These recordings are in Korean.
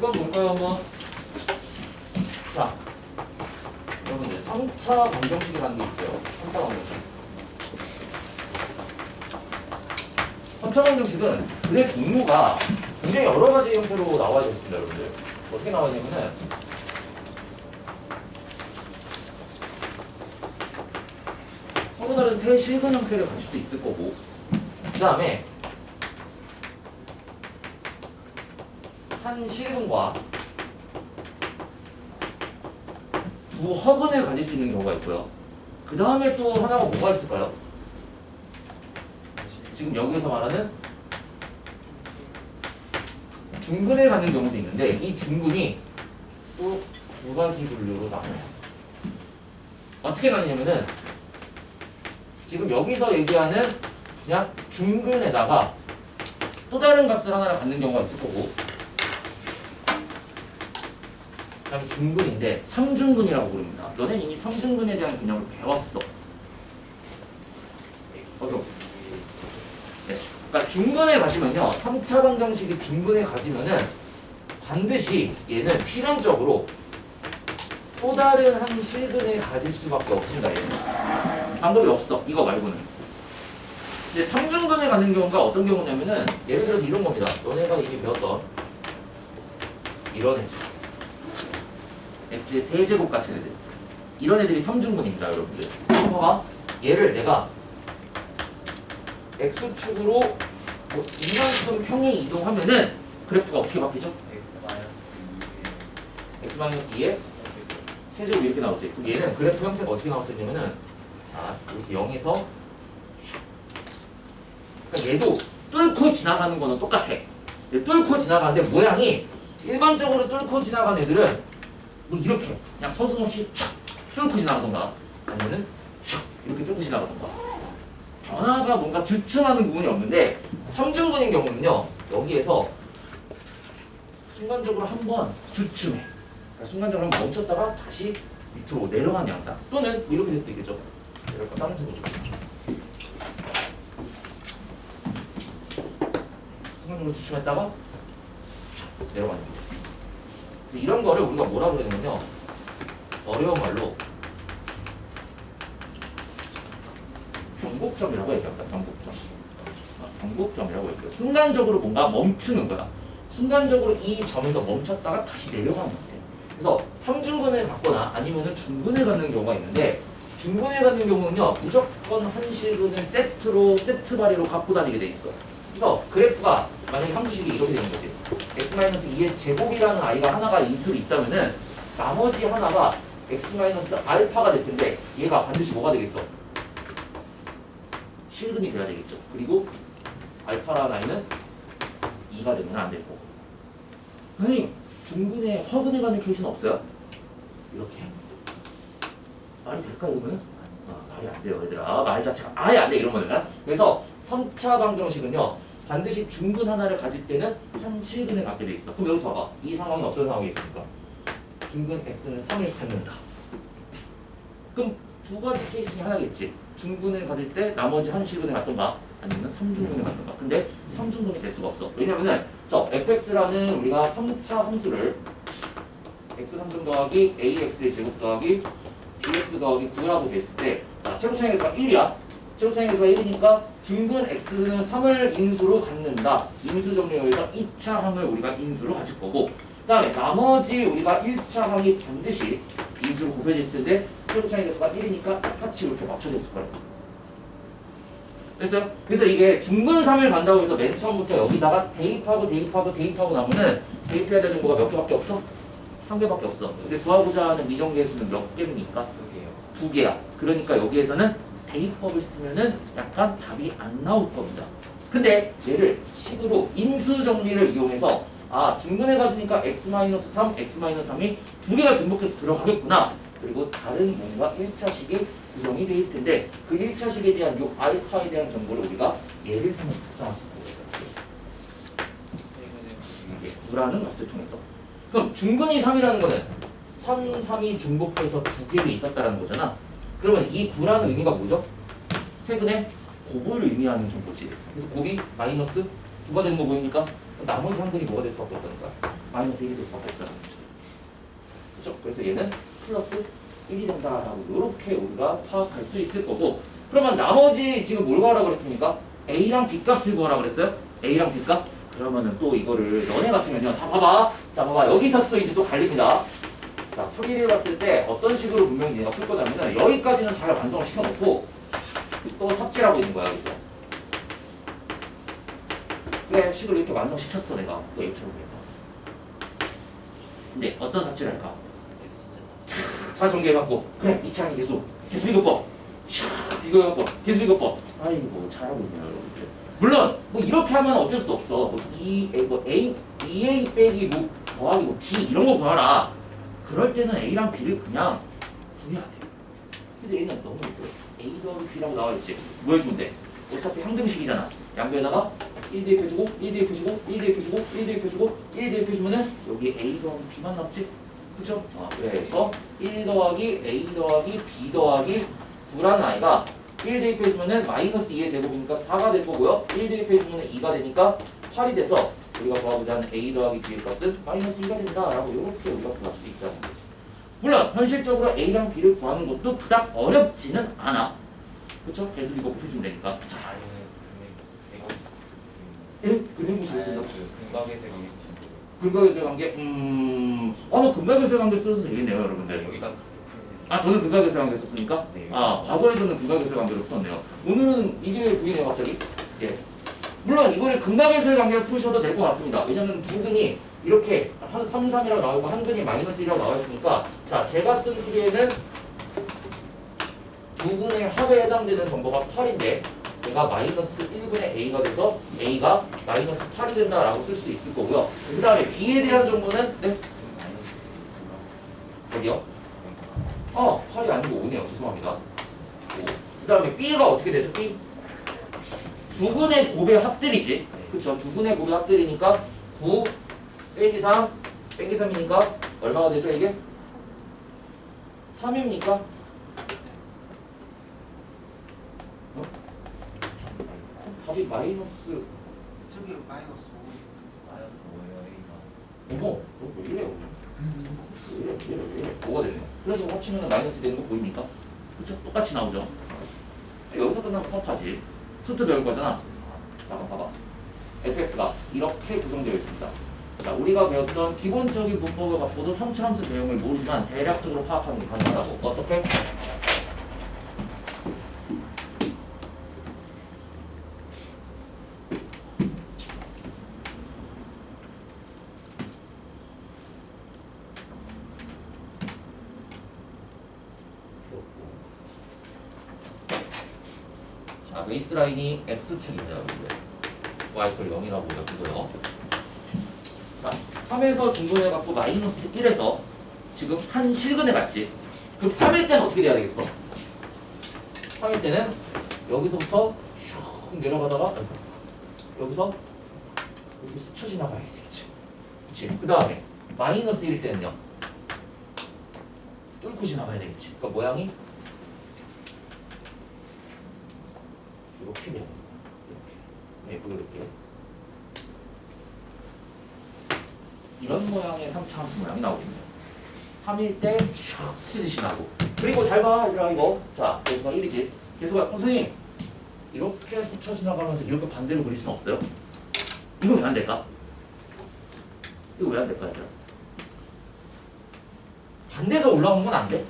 그건 뭘까요, 한번? 자, 여러분들 3차 방정식이라는 게 있어요. 3차 방정식. 3차 방정식은 그의 종류가 굉장히 여러 가지 형태로 나와야 되겠습니다, 여러분들. 어떻게 나와야 되냐면은 서로 다른 세 실선 형태를 가질 수도 있을 거고, 그 다음에 한 실근과 두 허근을 가질 수 있는 경우가 있고요. 그 다음에 또 하나가 뭐가 있을까요? 지금 여기에서 말하는 중근을 갖는 경우도 있는데, 이 중근이 또 두 가지 분류로 나눠요. 어떻게 나뉘냐면은 지금 여기서 얘기하는 그냥 중근에다가 또 다른 값을 하나를 갖는 경우가 있을 거고, 그 다음에 중근인데 3중근이라고 부릅니다. 너넨 이미 3중근에 대한 개념을 배웠어. 어서 오세요. 네. 그러니까 중근에 가시면요, 3차 방정식이 중근에 가지면은 반드시 얘는 필연적으로 또 다른 한 실근을 가질 수밖에 없습니다. 얘는 방법이 없어. 이거 말고는. 근데 3중근에 가는 경우가 어떤 경우냐면은 예를 들어서 이런 겁니다. 너네가 이미 배웠던 이런 애들, x의 세제곱 같은 애들, 이런 애들이 3중근입니다, 여러분들. 봐봐, 얘를 내가 x축으로 뭐 이만큼 평행 이동하면은 그래프가 어떻게 바뀌죠? x-2에 세제곱 이렇게 나오지. 그럼 얘는 그래프 형태가 어떻게 나왔었냐면은 이렇게 0에서, 그러니까 얘도 뚫고 지나가는 거는 똑같아. 얘 뚫고 지나가는데 모양이 일반적으로 뚫고 지나간 애들은 뭐 이렇게 그냥 서슴없이 촥 뚫고 지나가던가 아니면은 슉 이렇게 뚫고 지나가던가, 변화가 뭔가 주춤하는 부분이 없는데 3중근인 경우는요, 여기에서 순간적으로 한번 주춤해. 그러니까 순간적으로 한번 멈췄다가 다시 밑으로 내려가는 양상, 또는 뭐 이렇게 될 수도 있겠죠. 이렇게 다른 색으로 순간적으로 주춤했다가 내려가는 거죠. 이런 거를 우리가 뭐라 그러냐면요, 어려운 말로 변곡점이라고 얘기합니다. 변곡점. 변곡점이라고 얘기해요. 순간적으로 뭔가 멈추는 거다. 순간적으로 이 점에서 멈췄다가 다시 내려가는 거예요. 그래서 3중근을 갖거나 아니면은 중근을 갖는 경우가 있는데, 중근을 갖는 경우는요, 무조건 한 실근을 세트 발이로 갖고 다니게 돼 있어. 그래서 그래프가 만약에 함수식이 이렇게 되는 거지. x-2의 제곱이라는 아이가 하나가 인수로 있다면은 나머지 하나가 x-알파가 될 텐데, 얘가 반드시 뭐가 되겠어? 실근이 돼야 되겠죠. 그리고 알파라는 아이는 2가 되면 안 되고. 아니, 중근에 허근에 가는 케이스는 없어요? 이렇게 말이 될까 이러면은? 말이 안 돼요, 얘들아. 말 자체가 아예 안 돼, 이러면은. 그래서 3차 방정식은요, 반드시 중근 하나를 가질 때는 한 실근을 갖게 돼 있어. 그럼 여기서 봐봐. 이 상황이 어떤 상황이 있습니까? 중근 x는 3을 갖는다. 그럼 두 가지 케이스 중에 하나겠지. 중근을 가질 때 나머지 한 실근을 갖던가 아니면 3중근을 갖던가. 근데 3중근이 될 수가 없어. 왜냐면은 fx라는 우리가 3차 함수를 x 3등 더하기 ax의 제곱 더하기 bx 더하기 9라고 됐을 때, 최고차항 x가 1이야. 최고차항 x가 1이니까 중근 x는 3을 인수로 갖는다. 인수 정리에서 2차 항을 우리가 인수로 가질 거고, 그 다음에 나머지 우리가 1차 항이 반드시 인수로 곱해졌을 텐데 최고차항 x가 1이니까 같이 이렇게 맞춰져 있을 거예요. 됐어요? 그래서 이게 중근 3을 간다고 해서 맨 처음부터 여기다가 대입하고 나면은 대입해야 될 정보가 몇 개밖에 없어? 한 개밖에 없어. 근데 구하고자 하는 미정계의 수는 몇 개입니까? 두 개야. 그러니까 여기에서는 대입법을 쓰면은 약간 답이 안 나올 겁니다. 근데 얘를 식으로 인수 정리를 이용해서 중근에 가지니까 x-3, x-3이 두 개가 중복해서 들어가겠구나. 그리고 다른 뭔가 1차식이 구성이 돼 있을 텐데, 그 1차식에 대한 요 알파에 대한 정보를 우리가 예를 통해서 특정하실 거예요. 9라는 값을 통해서. 그럼 중근이 3이라는 거는 3, 3이 중복해서 두 개가 있었다는 거잖아. 그러면 이 9라는 의미가 뭐죠? 세근의 곱을 의미하는 정보지. 그래서 곱이 마이너스 9가 되는 거 보입니까? 나머지 한 근이 뭐가 될 수밖에 없다는 거야. 마이너스 1이 될 수밖에 없다는 거죠. 그렇죠? 그래서 얘는 플러스 1이 된다라고 이렇게 우리가 파악할 수 있을 거고 그러면 나머지 지금 뭘 구하라고 그랬습니까? A랑 B 값을 구하라고 그랬어요? A랑 B 값? 그러면은 또 이거를 너네 같으면요. 자 봐봐 여기서 또 이제 또 갈립니다. 자 풀이를 봤을 때 어떤 식으로 분명히 내가 풀 거냐면은 여기까지는 잘 완성을 시켜놓고 또 삽질하고 있는 거야 여기서. 그래 식을 이렇게 완성시켰어 내가 또 이렇게 해보니까. 근데 어떤 삽질을 할까? 다 정리해갖고 그래 이차항이 계속 비교법 이거 비교법 아이고 잘하고 있네요 여러분들. 물론 뭐 이렇게 하면 어쩔 수 없어. 뭐 A 빼기 뭐 더하기 뭐 B 이런 거 구하라. 그럴 때는 A랑 B를 그냥 구해야 돼. 근데 A는 너무 예뻐요. A 더하기 B라고 나와있지. 뭐 해주면 돼? 어차피 항등식이잖아. 양변에다가 1 대입해주고 1 대입해주고 1 대입해주고 1 대입해주고 1 대입해주면은 여기 A 더하기 B만 남지? 그쵸? 그래서 1 더하기 A 더하기 B 더하기 9라는 아이가 1 대입해주면은 마이너스 2의 제곱이니까 4가 될 거고요. 1 대입해주면은 2가 되니까 8이 돼서 우리가 구하고자 하는 A 더하기 B의 값은 마이너스 2가 된다라고 이렇게 우리가 구할 수 있다는 거지. 물론 현실적으로 A랑 B를 구하는 것도 그닥 어렵지는 않아. 그쵸? 계속 이거 펴주면 되니까. 자, 예? 근데 무시했습니다. 근각에서의 관계? 뭐 근각에서의 관계 써도 되겠네요, 여러분들. 저는 근각에서의 관계 썼으니까? 네. 과거에서는 근각에서의 관계로 풀었네요. 오늘은 이게 보이네요, 갑자기. 예. 물론 이거를 근각에서의 관계를 푸셔도 될 것 같습니다. 왜냐면 두 근이 이렇게 한 3, 3이라고 나오고 한 근이 마이너스 1이라고 나와 있으니까 자, 제가 쓴 풀이에는 두 근의 합에 해당되는 정보가 8인데 얘가 마이너스 1분의 A가 돼서 A가 마이너스 8이 된다라고 쓸 수 있을 거고요. 그 다음에 B에 대한 정보는 네? 어디요? 8이 아니고 5네요. 죄송합니다. 그 다음에 B가 어떻게 되죠? B? 두 근의 곱의 합들이지. 그쵸? 두 근의 곱의 합들이니까 9 빼기 3 빼기 3이니까 얼마가 되죠 이게? 3입니까? 답이 마이너스 저기 마이너스 5. 어머 왜 이래요? 왜 이래? 뭐가 되네요? 그래서 합치면 마이너스 되는 거 보입니까? 그쵸? 똑같이 나오죠? 여기서 끝나면 서타지 수트 배울 거잖아. 자 봐봐 fx가 이렇게 구성되어 있습니다. 자, 우리가 배웠던 기본적인 문법을 갖고도 3차 함수 내용을 모르지만 대략적으로 파악하는 게 가능하다고. 어떻게? 자, 베이스라인이 x축입니다. y클 0이라고 여기고요. 자, 3에서 중분해갖고 마이너스 1에서 지금 한 실근에 갔지. 그럼 3일 때는 어떻게 돼야 되겠어? 3일 때는 여기서부터 슉 내려가다가 여기서 여기 스쳐 지나가야 되겠지. 그치? 그 다음에 마이너스 1일 때는요. 뚫고 지나가야 되겠지. 그러니까 모양이 이렇게 돼요. 이렇게. 예쁘게 이렇게. 이런 모양의 3차 함수 모양이 나오겠네요. 3일 때 슉 스치듯이 나고. 그리고 잘 봐, 얘들아 이거. 자, 개수가 1이지. 개수가 선생님 이렇게 스쳐 지나가면서 이렇게 반대로 그릴 수는 없어요? 이거 왜 안 될까? 이거 왜 안 될까, 얘들아? 반대에서 올라오는 건 안 돼?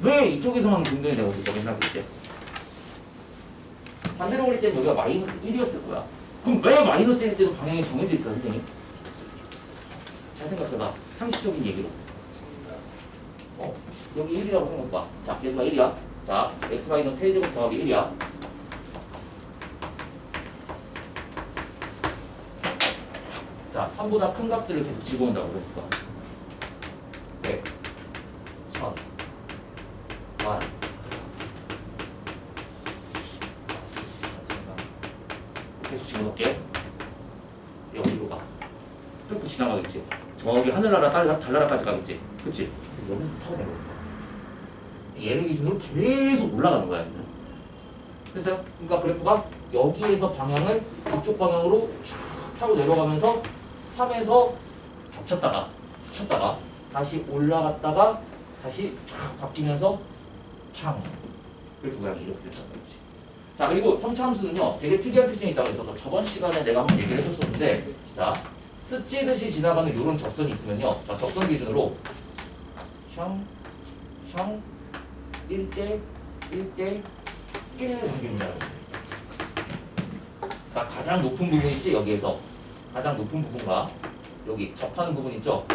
왜 이쪽에서만 분명히 내가 그렇게 맨날 그릴 때? 반대로 그릴 때는 여기가 마이너스 1이었을 거야. 그럼 왜 마이너스 1일 때도 방향이 정해져 있어, 선생님? 잘 생각해봐. 상식적인 얘기로. 여기 1이라고 생각해봐. 자, 개수가 1이야. 자, x-세제곱 더하기 1이야. 자, 3보다 큰 값들을 계속 집어온다고 그러니까. 100, 1000, 만. 계속 집어넣을게. 여기로 가. 뚫고 지나가겠지. 저기 하늘나라 달나라까지 가겠지. 그치? 그래서 여기서 타고 내려오는 거야. 얘를 기준으로 계속 올라가는 거야. 그래서 그러니까 그래프가 여기에서 방향을 이쪽 방향으로 쫙 타고 내려가면서 3에서 겹쳤다가 스쳤다가 다시 올라갔다가 다시 촥 바뀌면서 창 이렇게 모양이 이렇게 된다는 거지. 자, 그리고 3차 함수는요 되게 특이한 특징이 있다고 해서 저번 시간에 내가 한번 얘기를 해줬었는데, 자, 스치듯이 지나가는 이런 접선이 있으면요, 자, 접선 기준으로 1대 1대 1 관계입니다. 자, 가장 높은 부분 있지, 여기에서 가장 높은 부분과 여기 접하는 부분 있죠,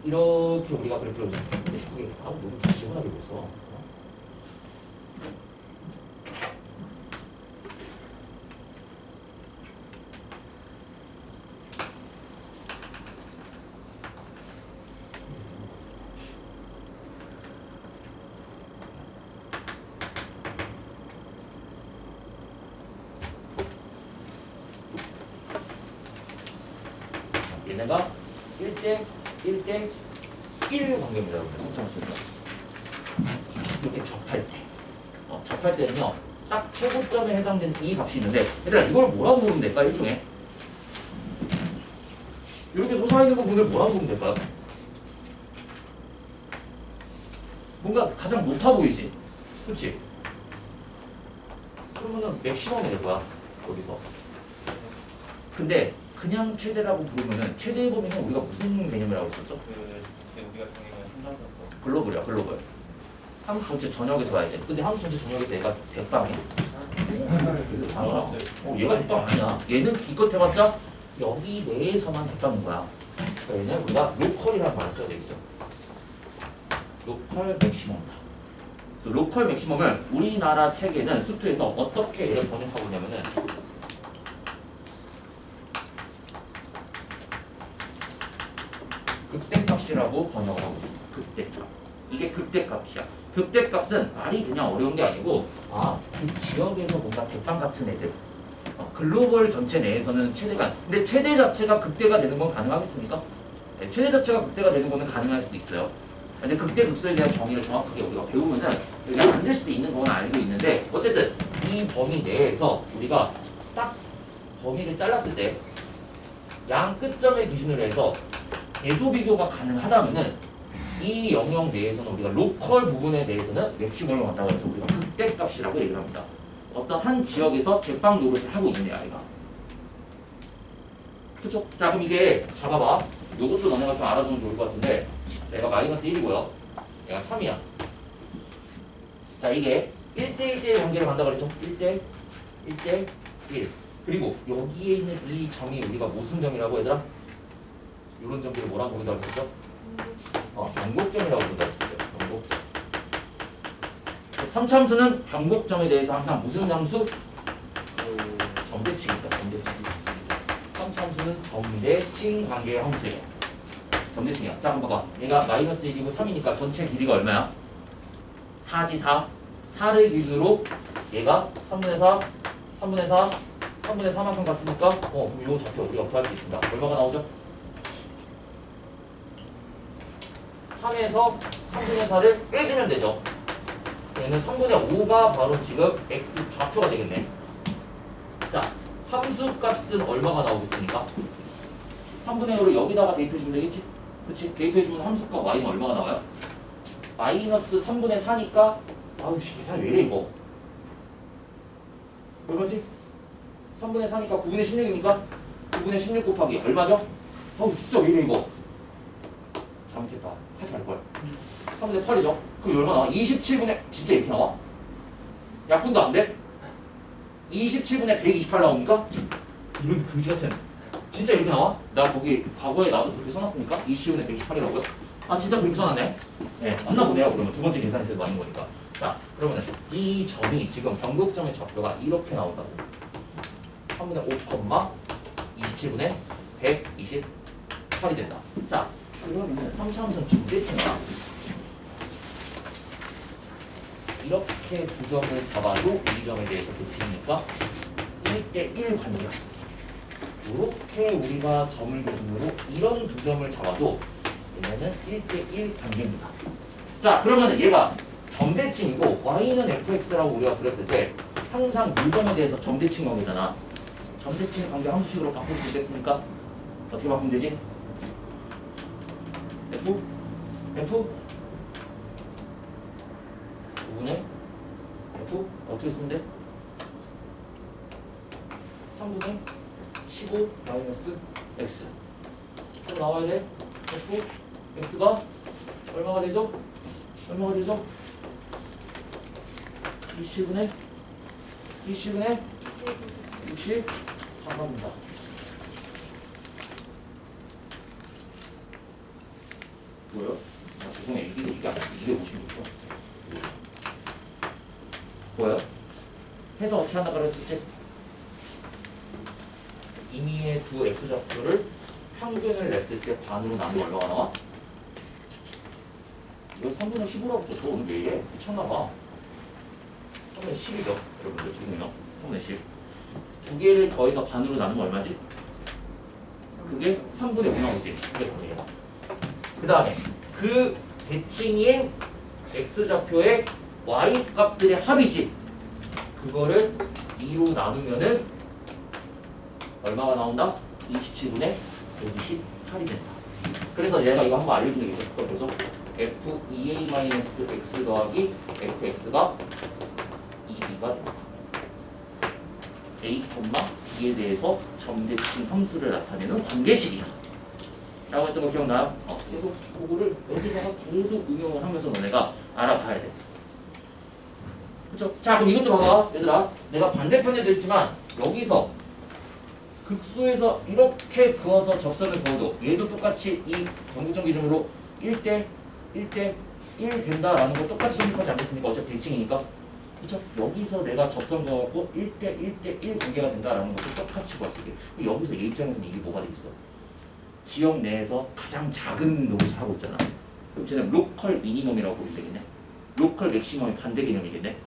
이렇게 우리가 그래프를 예쁘게 하고 너무 시원하게 보였어. 얘네가 1대 1대 1 관계입니다. 이렇게 접할 때, 접할 때는요 딱 최고점에 해당되는 이 값이 있는데, 얘들아 이걸 뭐라고 부르면 될까? 일종의 이렇게 솟아있는 부분을 뭐라고 부르면 될까? 뭔가 가장 높아 보이지? 그렇지? 그러면은 맥시멈이 될 거야 거기서. 근데 그냥 최대라고 부르면은 최대의 범위는 우리가 무슨 개념이라고 했었죠? 우리가 정의한 한정적 글로벌이야, 글로벌. 함수 전체 전역에서 봐야 돼. 근데 함수 전체 전역에서 얘가 대빵이야. 얘가 대빵 아니야. 얘는 기껏 해봤자 여기 내에서만 대빵인 거야. 그러니까 얘는 우리가 로컬이라는 말을 써야 되겠죠. 로컬 맥시멈이다. 그래서 로컬 맥시멈을 우리나라 책에는 수투에서 어떻게 얘를 번역하고 있냐면은 극대값이라고 번역을 하고 있습니다. 극대값. 이게 극대값이야. 극대값은 말이 그냥 어려운 게 아니고, 그 지역에서 뭔가 대빵 같은 애들, 글로벌 전체 내에서는 최대가, 근데 최대 자체가 극대가 되는 건 가능하겠습니까? 네, 최대 자체가 극대가 되는 거는 가능할 수도 있어요. 근데 극대 극소에 대한 정의를 정확하게 우리가 배우면은 이게 안 될 수도 있는 건 알고 있는데, 어쨌든 이 범위 내에서 우리가 딱 범위를 잘랐을 때 양 끝점을 기준으로 해서 대소 비교가 가능하다면은 이 영역 내에서는 우리가 로컬 부분에 대해서는 맥시멈을 갖다가 해서 우리가 극대값이라고 얘기를 합니다. 어떤 한 지역에서 대빵 노릇을 하고 있는 애 아이가. 그쵸? 자, 그럼 이게 잡아봐. 요것도 너네가 좀 알아두면 좋을 것 같은데, 얘가 마이너스 1이고요. 얘가 3이야. 자, 이게 1대1대 관계를 간다고 그랬죠? 1대 1. 그리고 여기에 있는 이 점이 우리가 무슨 점이라고 얘들아? 이런 점들을 뭐라고 부른다고 했었죠? 변곡점이라고 부른다고 했었어요. 변곡점. 3참수는 변곡점에 대해서 항상 무슨 함수? 점대칭입니다. 점대칭. 3참수는 점대칭 관계의 함수예요. 점대칭이야. 자, 한번 봐봐. 얘가 마이너스 1이고 3이니까 전체 길이가 얼마야? 4지 4. 4를 기준으로 얘가 3분의 4, 3분의 4, 3분의 4만큼 갔으니까 그럼 요 좌표 우리가 구할 수 있습니다. 얼마가 나오죠? 3에서 3분의 4를 빼주면 되죠. 얘는 3분의 5가 바로 지금 x 좌표가 되겠네. 자, 함수 값은 얼마가 나오겠습니까? 3분의 5를 여기다가 대입해주면 되겠지? 그렇지? 대입해주면 함수 값 y는 얼마가 나와요? 마이너스 3분의 4니까 아우 씨 계산이 왜 이래 이거? 얼마지? 3분의 4니까 9분의 16이니까 9분의 16 곱하기 얼마죠? 아우 진짜 왜 이래 이거? 잘못했다. 하지 말걸. 3분의 8이죠? 그럼 얼마 나와? 27분의 진짜 이렇게 나와? 약분도 안 돼? 27분의 128 나옵니까? 이런 그지 같은 진짜 이렇게 나와? 나 거기 과거에 나도 그렇게 써놨으니까 27분의 128이라고요? 아 진짜 그렇게 써놨네? 네 맞나 보네요. 그러면 두 번째 계산에서 맞는 거니까. 자 그러면 이 점이 지금 변곡점의 좌표가 이렇게 나온다고. 3분의 5, 27분의 128이 된다. 자 그러면 3차함수는 중대칭이야. 이렇게 두 점을 잡아도 이 점에 대해서 도치니까 1대1 관계야. 이렇게 우리가 점을 기준으로 이런 두 점을 잡아도 얘는 1대1 관계입니다. 자 그러면 얘가 점대칭이고 y는 fx라고 우리가 그렸을 때 항상 이 점에 대해서 점대칭 관계잖아. 점대칭 관계 함수식으로 바꿀 수 있겠습니까? 어떻게 바꾸면 되지? F 5분의 F 어떻게 쓰면 돼? 3분의 15 마이너스 X 그럼 나와야 돼? F X가 얼마가 되죠? 27분의 63입니다. 뭐요? 아, 죄송해요. 이게 256죠. 뭐요? 해서 어떻게 한다 그랬었지? 임의의 두 x좌표를 평균을 냈을 때 반으로 나누면 얼마가 나와? 이거 3분의 15라고 썼어. 오늘 왜 이래? 미쳤나봐. 3분의 10이죠. 여러분들 죄송해요. 3분의 10. 두 개를 더해서 반으로 나누면 얼마지? 그게 3분의 5 나오지. 그게 답이에요. 그 다음에 그 대칭인 x좌표의 y 값들의 합이지. 그거를 2로 나누면은 얼마가 나온다? 27분의 128이 된다. 그래서 얘가 이거 한번 알려준 게 있었을 거예요. 그래서 f2a-x 더하기 fx가 2b가 된다. a, b에 대해서 점대칭 함수를 나타내는 관계식이다. 라고 했던 거 기억나요? 계속 그거를 여기다가 계속 응용을 하면서 너네가 알아봐야 돼. 그쵸? 자, 그럼 이것도 봐봐. 얘들아, 내가 반대편에도 있지만 여기서 극소에서 이렇게 그어서 접선을 그어도 얘도 똑같이 이 경구점 기준으로 1대 1 된다라는 거 똑같이 생각하지 않겠습니까? 어차피 대칭이니까. 그쵸? 여기서 내가 접선 그어갖고 1대 1 관계가 된다라는 것도 똑같이 봤을게. 여기서 얘 입장에서는 이게 뭐가 되겠어? 지역 내에서 가장 작은 노릇을 하고 있잖아. 그럼 쟤는 로컬 미니멈이라고 보면 되겠네. 로컬 맥시멈의 반대 개념이겠네.